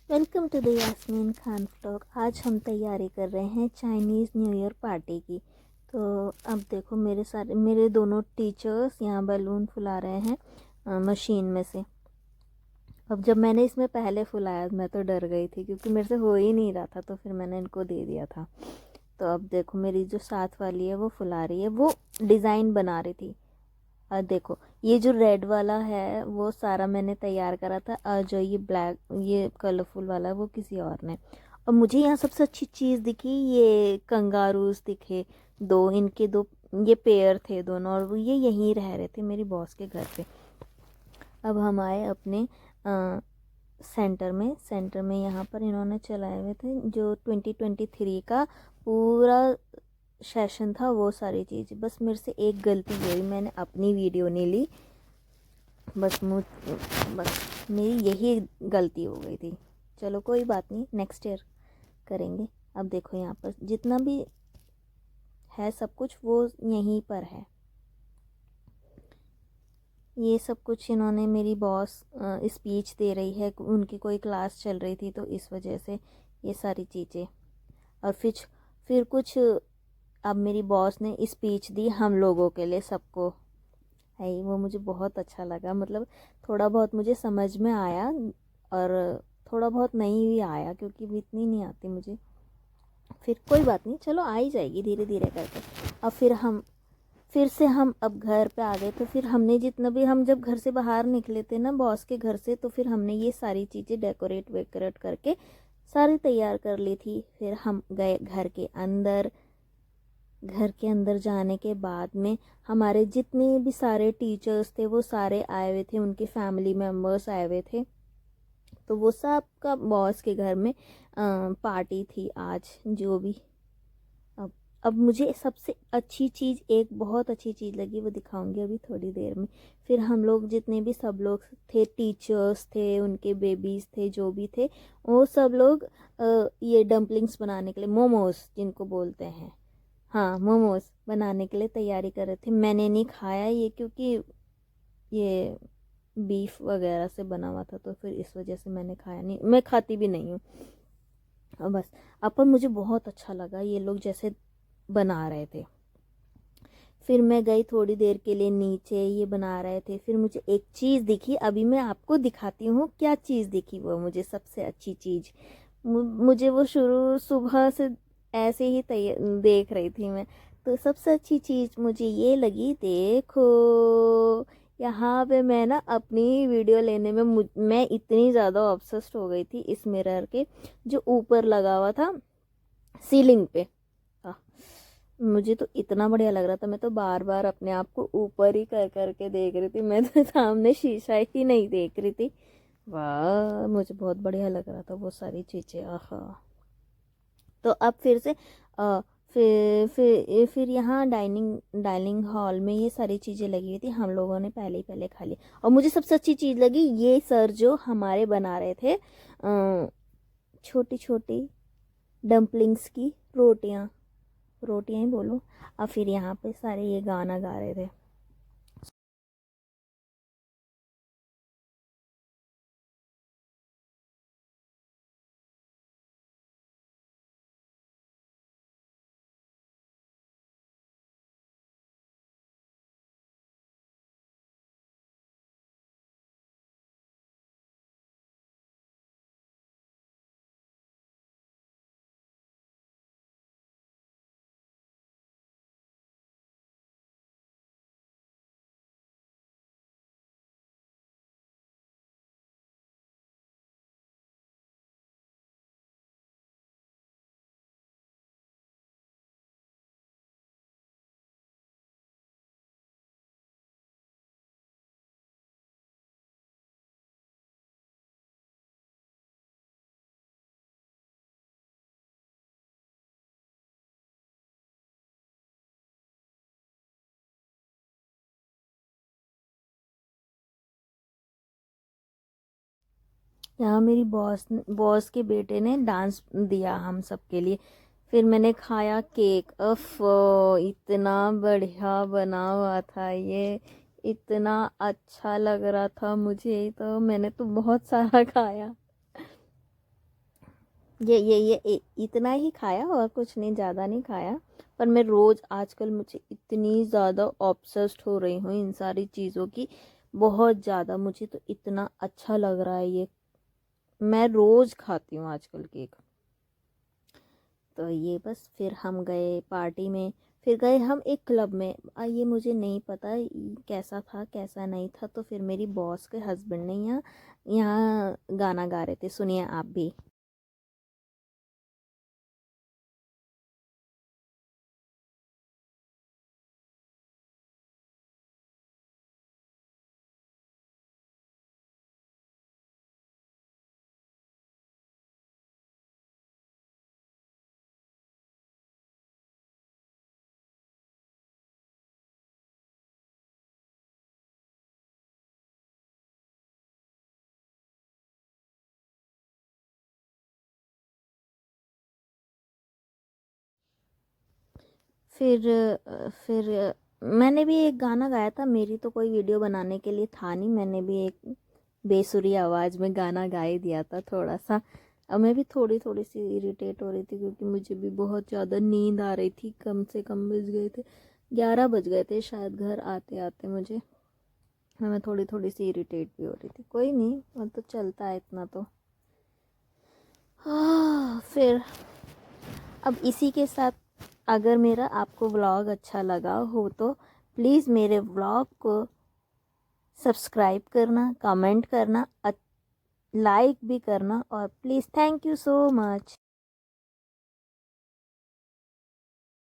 Welcome to the Yasmin Khan vlog. आज हम तैयारी कर रहे हैं चाइनीज़ न्यू ईयर पार्टी की। तो अब देखो मेरे दोनों टीचर्स यहाँ बैलून फुला रहे हैं मशीन में से। अब जब मैंने इसमें पहले फुलाया मैं तो डर गई थी क्योंकि मेरे से हो ही नहीं रहा था, तो फिर मैंने इनको दे दिया था। तो अब देखो मेरी जो साथ वाली है वो फुला रही है, वो डिज़ाइन बना रही थी। और देखो ये जो रेड वाला है वो सारा मैंने तैयार करा था, और जो ये ब्लैक ये कलरफुल वाला है वो किसी और ने। और मुझे यहाँ सबसे अच्छी चीज़ दिखी, ये कंगारूज दिखे दो, ये पेयर थे दोनों, और वो ये यहीं रह रहे थे मेरी बॉस के घर पे। अब हम आए अपने सेंटर में यहाँ पर इन्होंने चलाए हुए थे जो 2023 का पूरा सेशन था, वो सारी चीज़। बस मेरे से एक गलती हुई, मैंने अपनी वीडियो नहीं ली। बस मेरी यही गलती हो गई थी। चलो कोई बात नहीं, नेक्स्ट ईयर करेंगे। अब देखो यहाँ पर जितना भी है सब कुछ वो यहीं पर है। ये सब कुछ इन्होंने, मेरी बॉस स्पीच दे रही है, उनकी कोई क्लास चल रही थी तो इस वजह से ये सारी चीज़ें। और फिर कुछ अब मेरी बॉस ने स्पीच दी हम लोगों के लिए, सबको है ही। वो मुझे बहुत अच्छा लगा, मतलब थोड़ा बहुत मुझे समझ में आया और थोड़ा बहुत नहीं भी आया क्योंकि इतनी नहीं आती मुझे। फिर कोई बात नहीं, चलो आ ही जाएगी धीरे धीरे करके। अब फिर से हम अब घर पे आ गए। तो फिर हमने जितना भी, हम जब घर से बाहर निकले थे ना बॉस के घर से, तो फिर हमने ये सारी चीज़ें डेकोरेट वेकोरेट करके सारी तैयार कर ली थी। फिर हम गए घर के अंदर। घर के अंदर जाने के बाद में हमारे जितने भी सारे टीचर्स थे वो सारे आए हुए थे, उनके फैमिली मेम्बर्स आए हुए थे। तो वो सब का बॉस के घर में पार्टी थी आज जो भी। अब अब मुझे सबसे अच्छी चीज़, एक बहुत अच्छी चीज़ लगी, वो दिखाऊंगी अभी थोड़ी देर में। फिर हम लोग जितने भी सब लोग थे, टीचर्स थे, उनके बेबीज़ थे, जो भी थे, वो सब लोग ये डम्पलिंग्स बनाने के लिए, मोमोज जिनको बोलते हैं, हाँ मोमोज बनाने के लिए तैयारी कर रहे थे। मैंने नहीं खाया ये क्योंकि ये बीफ वगैरह से बना हुआ था, तो फिर इस वजह से मैंने खाया नहीं, मैं खाती भी नहीं हूँ। और बस अब पर मुझे बहुत अच्छा लगा ये लोग जैसे बना रहे थे। फिर मैं गई थोड़ी देर के लिए नीचे, ये बना रहे थे। फिर मुझे एक चीज़ दिखी, अभी मैं आपको दिखाती हूँ क्या चीज़ दिखी। वो मुझे सबसे अच्छी चीज़, मुझे वो शुरू सुबह से ऐसे ही देख रही थी मैं। तो सबसे अच्छी चीज़ मुझे ये लगी, देखो यहाँ पे मैं ना अपनी वीडियो लेने में मैं इतनी ज़्यादा ऑब्सेस्ड हो गई थी इस मिरर के जो ऊपर लगा हुआ था सीलिंग पे। मुझे तो इतना बढ़िया लग रहा था, मैं तो बार बार अपने आप को ऊपर ही कर करके देख रही थी, मैं तो सामने शीशा ही नहीं देख रही थी। वाह मुझे बहुत बढ़िया लग रहा था वो सारी चीज़ें, आहा। तो अब फिर से फिर यहाँ डाइनिंग डाइनिंग हॉल में ये सारी चीज़ें लगी हुई थी, हम लोगों ने पहले ही पहले खा ली। और मुझे सबसे अच्छी चीज़ लगी, ये सर जो हमारे बना रहे थे छोटी छोटी डम्पलिंग्स की रोटियाँ, रोटियाँ ही बोलो। और फिर यहाँ पे सारे ये गाना गा रहे थे। यहाँ मेरी बॉस के बेटे ने डांस दिया हम सबके लिए। फिर मैंने खाया केक, अफ इतना बढ़िया बना हुआ था ये, इतना अच्छा लग रहा था मुझे, तो मैंने तो बहुत सारा खाया। इतना ही खाया और कुछ नहीं, ज़्यादा नहीं खाया। पर मैं रोज़ आजकल मुझे इतनी ज़्यादा ऑब्सेस्ड हो रही हूँ इन सारी चीज़ों की, बहुत ज़्यादा। मुझे तो इतना अच्छा लग रहा है ये, मैं रोज़ खाती हूँ आजकल केक। तो ये बस फिर हम गए पार्टी में, फिर गए हम एक क्लब में। ये मुझे नहीं पता कैसा था कैसा नहीं था। तो फिर मेरी बॉस के हस्बैंड ने यहाँ यहाँ गाना गा रहे थे, सुनिए आप भी। फिर मैंने भी एक गाना गाया था। मेरी तो कोई वीडियो बनाने के लिए था नहीं, मैंने भी एक बेसुरी आवाज़ में गाना गा ही दिया था थोड़ा सा। अब मैं भी थोड़ी थोड़ी सी इरिटेट हो रही थी क्योंकि मुझे भी बहुत ज़्यादा नींद आ रही थी। कम से कम बज गए थे 11 बज गए थे शायद घर आते आते मुझे। मैं थोड़ी थोड़ी सी इरिटेट भी हो रही थी। कोई नहीं, वो तो चलता है इतना तो। फिर अब इसी के साथ, अगर मेरा आपको व्लॉग अच्छा लगा हो तो प्लीज़ मेरे व्लॉग को सब्सक्राइब करना, कमेंट करना, लाइक भी करना, और please thank you so much.